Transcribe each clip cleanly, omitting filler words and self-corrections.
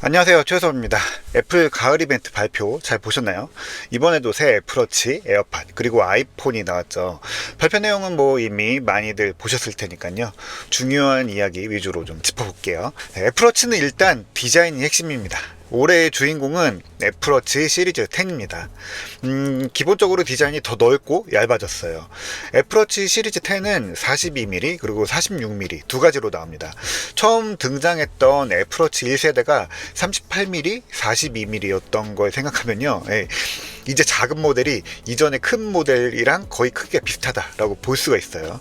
안녕하세요, 최소입니다. 애플 가을 이벤트 발표 잘 보셨나요? 이번에도 새 애플워치, 에어팟, 그리고 아이폰이 나왔죠. 발표 내용은 뭐 이미 많이들 보셨을 테니까요. 중요한 이야기 위주로 좀 짚어볼게요. 애플워치는 일단 디자인이 핵심입니다. 올해의 주인공은 애플워치 시리즈 10입니다. 기본적으로 디자인이 더 넓고 얇아졌어요. 애플워치 시리즈 10은 42mm 그리고 46mm 두 가지로 나옵니다. 처음 등장했던 애플워치 1세대가 38mm, 42mm였던 걸 생각하면요. 이제 작은 모델이 이전의 큰 모델이랑 거의 크기가 비슷하다라고 볼 수가 있어요.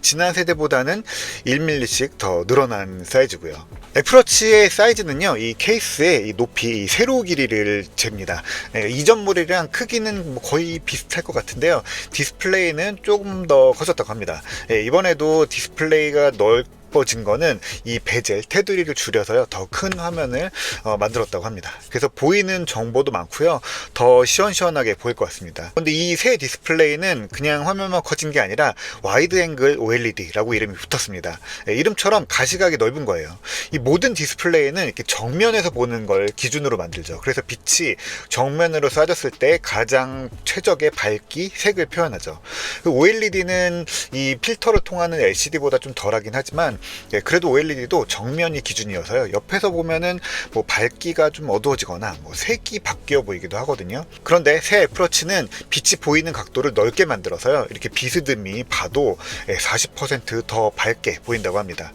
지난 세대보다는 1mm씩 더 늘어난 사이즈고요. 애플워치의 사이즈는요, 이 케이스의 이 높이, 이 세로 길이를 잽니다. 이전 모델이랑 크기는 뭐 거의 비슷할 것 같은데요. 디스플레이는 조금 더 커졌다고 합니다. 이번에도 디스플레이가 넓어진 거는 이 베젤, 테두리를 줄여서요, 더 큰 화면을 만들었다고 합니다. 그래서 보이는 정보도 많고요, 더 시원시원하게 보일 것 같습니다. 근데 이 새 디스플레이는 그냥 화면만 커진 게 아니라 와이드 앵글 OLED라고 이름이 붙었습니다. 이름처럼 가시각이 넓은 거예요. 이 모든 디스플레이는 이렇게 정면에서 보는 걸 기준으로 만들죠. 그래서 빛이 정면으로 쏴졌을 때 가장 최적의 밝기, 색을 표현하죠. OLED는 이 필터를 통하는 LCD보다 좀 덜하긴 하지만 그래도 OLED도 정면이 기준이어서요, 옆에서 보면은 뭐 밝기가 좀 어두워지거나 뭐 색이 바뀌어 보이기도 하거든요. 그런데 새 애플워치는 빛이 보이는 각도를 넓게 만들어서요, 이렇게 비스듬히 봐도 40% 더 밝게 보인다고 합니다.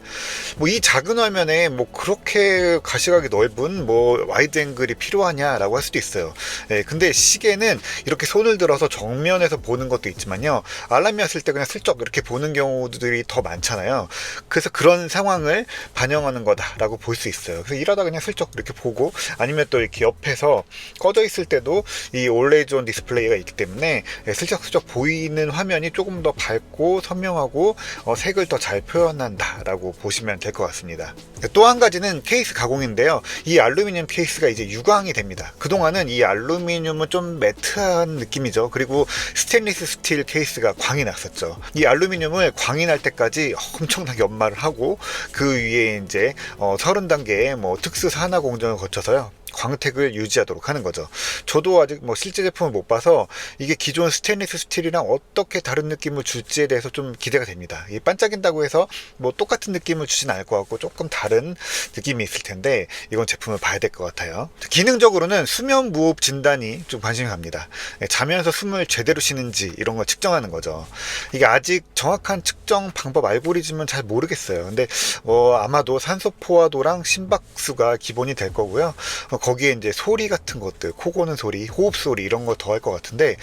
뭐 이 작은 화면에 뭐 그렇게 가시각이 넓은 뭐 와이드 앵글이 필요하냐라고 할 수도 있어요. 근데 시계는 이렇게 손을 들어서 정면에서 보는 것도 있지만요, 알람이 왔을 때 그냥 슬쩍 이렇게 보는 경우들이 더 많잖아요. 그래서 그런 상황을 반영하는 거다라고 볼 수 있어요. 그래서 일하다 그냥 슬쩍 이렇게 보고, 아니면 또 이렇게 옆에서 꺼져 있을 때도 이 올레이드 온 디스플레이가 있기 때문에 슬쩍슬쩍 보이는 화면이 조금 더 밝고 선명하고 색을 더 잘 표현한다라고 보시면 될 것 같습니다. 또 한 가지는 케이스 가공인데요. 이 알루미늄 케이스가 이제 유광이 됩니다. 그동안은 이 알루미늄은 좀 매트한 느낌이죠. 그리고 스테인리스 스틸 케이스가 광이 났었죠. 이 알루미늄을 광이 날 때까지 엄청나게 연마를 하고, 그 위에 이제 30단계의 뭐 특수 산화 공정을 거쳐서요, 광택을 유지하도록 하는 거죠. 저도 아직 뭐 실제 제품을 못 봐서 이게 기존 스테인리스 스틸이랑 어떻게 다른 느낌을 줄지에 대해서 좀 기대가 됩니다. 이 반짝인다고 해서 뭐 똑같은 느낌을 주진 않을 것 같고 조금 다른 느낌이 있을 텐데, 이건 제품을 봐야 될 것 같아요. 기능적으로는 수면 무호흡 진단이 좀 관심이 갑니다. 자면서 숨을 제대로 쉬는지 이런 걸 측정하는 거죠. 이게 아직 정확한 측정 방법 알고리즘은 잘 모르겠어요. 근데 아마도 산소 포화도랑 심박수가 기본이 될 거고요. 거기에 이제 소리 같은 것들, 코 고는 소리, 호흡 소리 이런 거 더 할 것 같은데,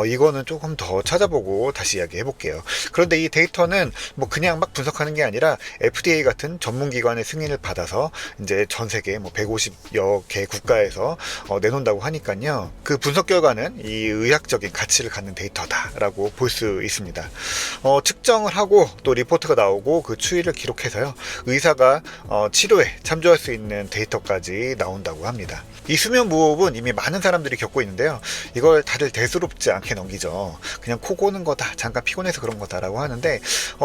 이거는 조금 더 찾아보고 다시 이야기해 볼게요. 그런데 이 데이터는 뭐 그냥 막 분석하는 게 아니라 FDA 같은 전문기관의 승인을 받아서 이제 전 세계 뭐 150여 개 국가에서 내놓는다고 하니까요, 그 분석 결과는 이 의학적인 가치를 갖는 데이터다라고 볼 수 있습니다. 측정을 하고 또 리포트가 나오고 그 추이를 기록해서요, 의사가 치료에 참조할 수 있는 데이터까지 나온다고 합니다. 이 수면 무호흡은 이미 많은 사람들이 겪고 있는데요, 이걸 다들 대수롭지 않게 넘기죠. 그냥 코 고는 거다, 잠깐 피곤해서 그런 거다라고 하는데,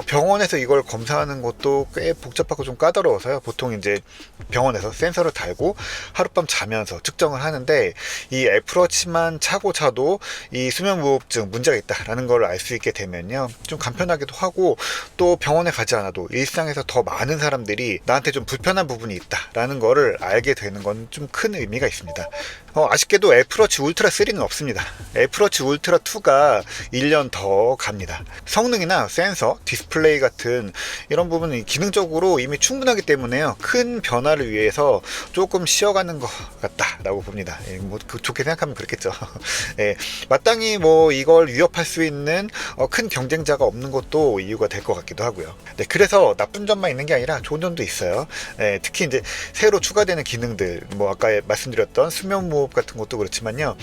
병원에서 이걸 검사하는 것도 꽤 복잡하고 좀 까다로워서요, 보통 이제 병원에서 센서를 달고 하룻밤 자면서 측정을 하는데, 이 애플워치만 차고 자도 이 수면 무호흡증 문제가 있다라는 걸 알 수 있게 되면요, 좀 간편하기도 하고, 또 병원에 가지 않아도 일상에서 더 많은 사람들이 나한테 좀 불편한 부분이 있다라는 거를 알게 되는 건 좀 큰 의미가 있습니다. 아쉽게도 애플워치 울트라 3는 없습니다. 애플워치 울트라 2가 1년 더 갑니다. 성능이나 센서, 디스플레이 같은 이런 부분은 기능적으로 이미 충분하기 때문에요, 큰 변화를 위해서 조금 쉬어가는 것 같다라고 봅니다. 뭐 좋게 생각하면 그렇겠죠. 마땅히 뭐 이걸 위협할 수 있는 큰 경쟁자가 없는 것도 이유가 될 것 같기도 하고요. 그래서 나쁜 점만 있는 게 아니라 좋은 점도 있어요. 특히 이제 새로 추가되는 기능들, 뭐 아까 말씀드렸던 수면 모브 같은 것도 그렇지만요.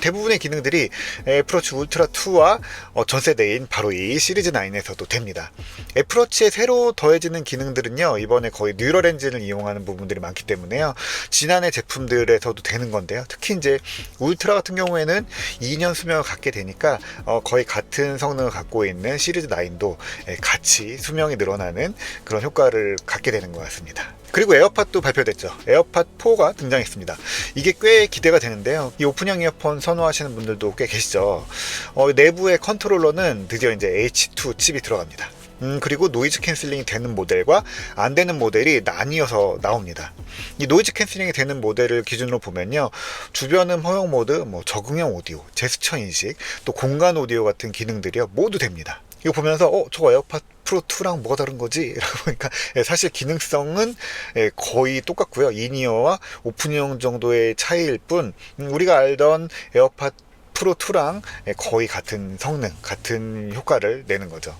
대부분의 기능들이 애플워치 울트라 2와 전 세대인 바로 이 시리즈 9에서도 됩니다. 애플워치에 새로 더해지는 기능들은요, 이번에 거의 뉴럴 엔진을 이용하는 부분들이 많기 때문에요. 지난해 제품들에서도 되는 건데요. 특히 이제 울트라 같은 경우에는 2년 수명을 갖게 되니까 거의 같은 성능을 갖고 있는 시리즈 9도 같이 수명이 늘어나는 그런 효과를 갖게 되는 것 같습니다. 그리고 에어팟도 발표됐죠. 에어팟 4가 등장했습니다. 이게 꽤 기대가 되는데요. 이 오픈형 이어폰 선호하시는 분들도 꽤 계시죠. 내부의 컨트롤러는 드디어 이제 H2 칩이 들어갑니다. 그리고 노이즈 캔슬링이 되는 모델과 안 되는 모델이 나뉘어서 나옵니다. 이 노이즈 캔슬링이 되는 모델을 기준으로 보면요, 주변음 허용 모드, 뭐 적응형 오디오, 제스처 인식, 또 공간 오디오 같은 기능들이요 모두 됩니다. 이거 보면서 저거 에어팟 프로 2랑 뭐가 다른 거지? 라고 보니까 사실 기능성은 거의 똑같고요. 인이어와 오픈형 정도의 차이일 뿐, 우리가 알던 에어팟 프로 2랑 거의 같은 성능, 같은 효과를 내는 거죠.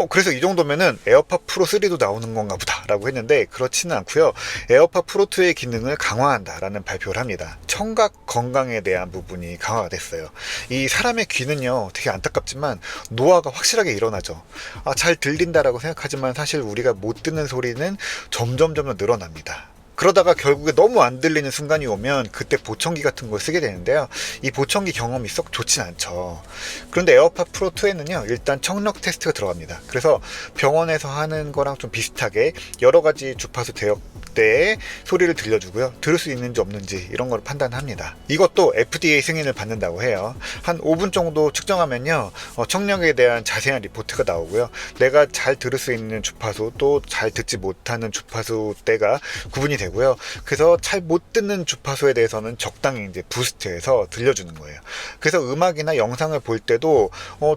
그래서 이 정도면은 에어팟 프로 3도 나오는 건가 보다 라고 했는데, 그렇지는 않고요. 에어팟 프로 2의 기능을 강화한다 라는 발표를 합니다. 청각 건강에 대한 부분이 강화가 됐어요. 이 사람의 귀는요, 되게 안타깝지만 노화가 확실하게 일어나죠. 잘 들린다라고 생각하지만 사실 우리가 못 듣는 소리는 점점 늘어납니다. 그러다가 결국에 너무 안 들리는 순간이 오면 그때 보청기 같은 걸 쓰게 되는데요. 이 보청기 경험이 썩 좋진 않죠. 그런데 에어팟 프로 2에는요, 일단 청력 테스트가 들어갑니다. 그래서 병원에서 하는 거랑 좀 비슷하게 여러 가지 주파수 대역대의 소리를 들려주고요. 들을 수 있는지 없는지 이런 걸 판단합니다. 이것도 FDA 승인을 받는다고 해요. 한 5분 정도 측정하면요, 청력에 대한 자세한 리포트가 나오고요. 내가 잘 들을 수 있는 주파수, 또 잘 듣지 못하는 주파수 대가 구분이 되고요. 그래서 잘 못 듣는 주파수에 대해서는 적당히 이제 부스트해서 들려주는 거예요. 그래서 음악이나 영상을 볼 때도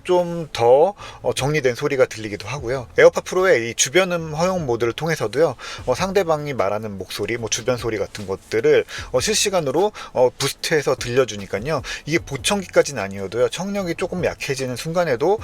좀 더 정리된 소리가 들리기도 하고요. 에어팟 프로의 이 주변음 허용 모드를 통해서도요, 상대방이 말하는 목소리, 뭐 주변 소리 같은 것들을 실시간으로 부스트해서 들려주니까요. 이게 보청기까지는 아니어도요, 청력이 조금 약해지는 순간에도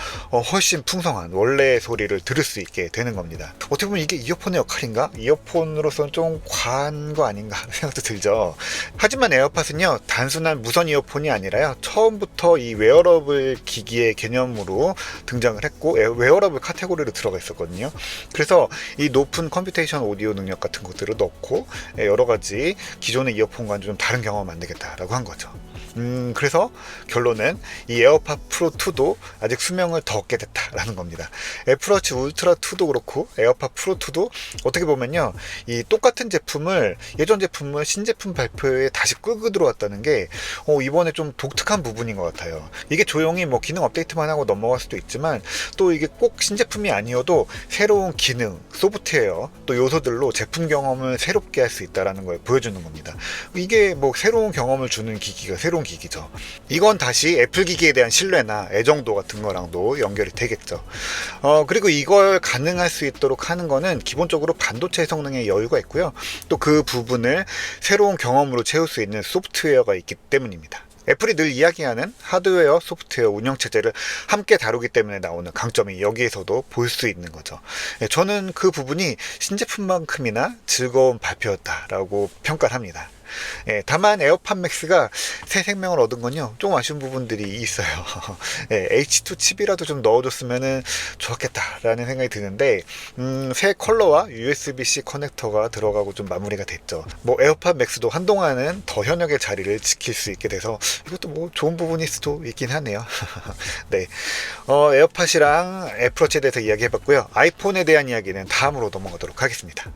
훨씬 풍성한 원래의 소리를 들을 수 있게 되는 겁니다. 어떻게 보면 이게 이어폰의 역할인가? 이어폰으로서는 좀 과한 거 아닌가 생각도 들죠. 하지만 에어팟은요, 단순한 무선 이어폰이 아니라요, 처음부터 이 웨어러블 기기의 개념으로 등장을 했고 웨어러블 카테고리로 들어가 있었거든요. 그래서 이 높은 컴퓨테이션 오디오 능력 같은 것들을 넣고 여러 가지 기존의 이어폰과는 좀 다른 경험을 만들겠다라고 한 거죠. 그래서 결론은 이 에어팟 프로 2도 아직 수명을 더 얻게 됐다라는 겁니다. 애플워치 울트라 2도 그렇고 에어팟 프로 2도 어떻게 보면요, 이 똑같은 제품을, 예전 제품을 신제품 발표에 다시 끌고 들어왔다는 게 이번에 좀 독특한 부분인 것 같아요. 이게 조용히 뭐 기능 업데이트만 하고 넘어갈 수도 있지만, 또 이게 꼭 신제품이 아니어도 새로운 기능, 소프트웨어, 또 요소들로 제품 경험을 새롭게 할 수 있다는 걸 보여주는 겁니다. 이게 뭐 새로운 경험을 주는 기기가 새로운 기기죠. 이건 다시 애플 기기에 대한 신뢰나 애정도 같은 거랑도 연결이 되겠죠. 그리고 이걸 가능할 수 있도록 하는 거는 기본적으로 반도체 성능에 여유가 있고요. 또 그 부분을 새로운 경험으로 채울 수 있는 소프트웨어가 있기 때문입니다. 애플이 늘 이야기하는 하드웨어, 소프트웨어, 운영체제를 함께 다루기 때문에 나오는 강점이 여기에서도 볼 수 있는 거죠. 저는 그 부분이 신제품만큼이나 즐거운 발표였다라고 평가를 합니다. 다만 에어팟 맥스가 새 생명을 얻은 건요, 좀 아쉬운 부분들이 있어요. H2 칩이라도 좀 넣어줬으면 좋았겠다라는 생각이 드는데, 새 컬러와 USB-C 커넥터가 들어가고 좀 마무리가 됐죠. 뭐 에어팟 맥스도 한동안은 더 현역의 자리를 지킬 수 있게 돼서 이것도 뭐 좋은 부분일 수도 있긴 하네요. 네, 에어팟이랑 애플워치에 대해서 이야기해봤고요. 아이폰에 대한 이야기는 다음으로 넘어가도록 하겠습니다.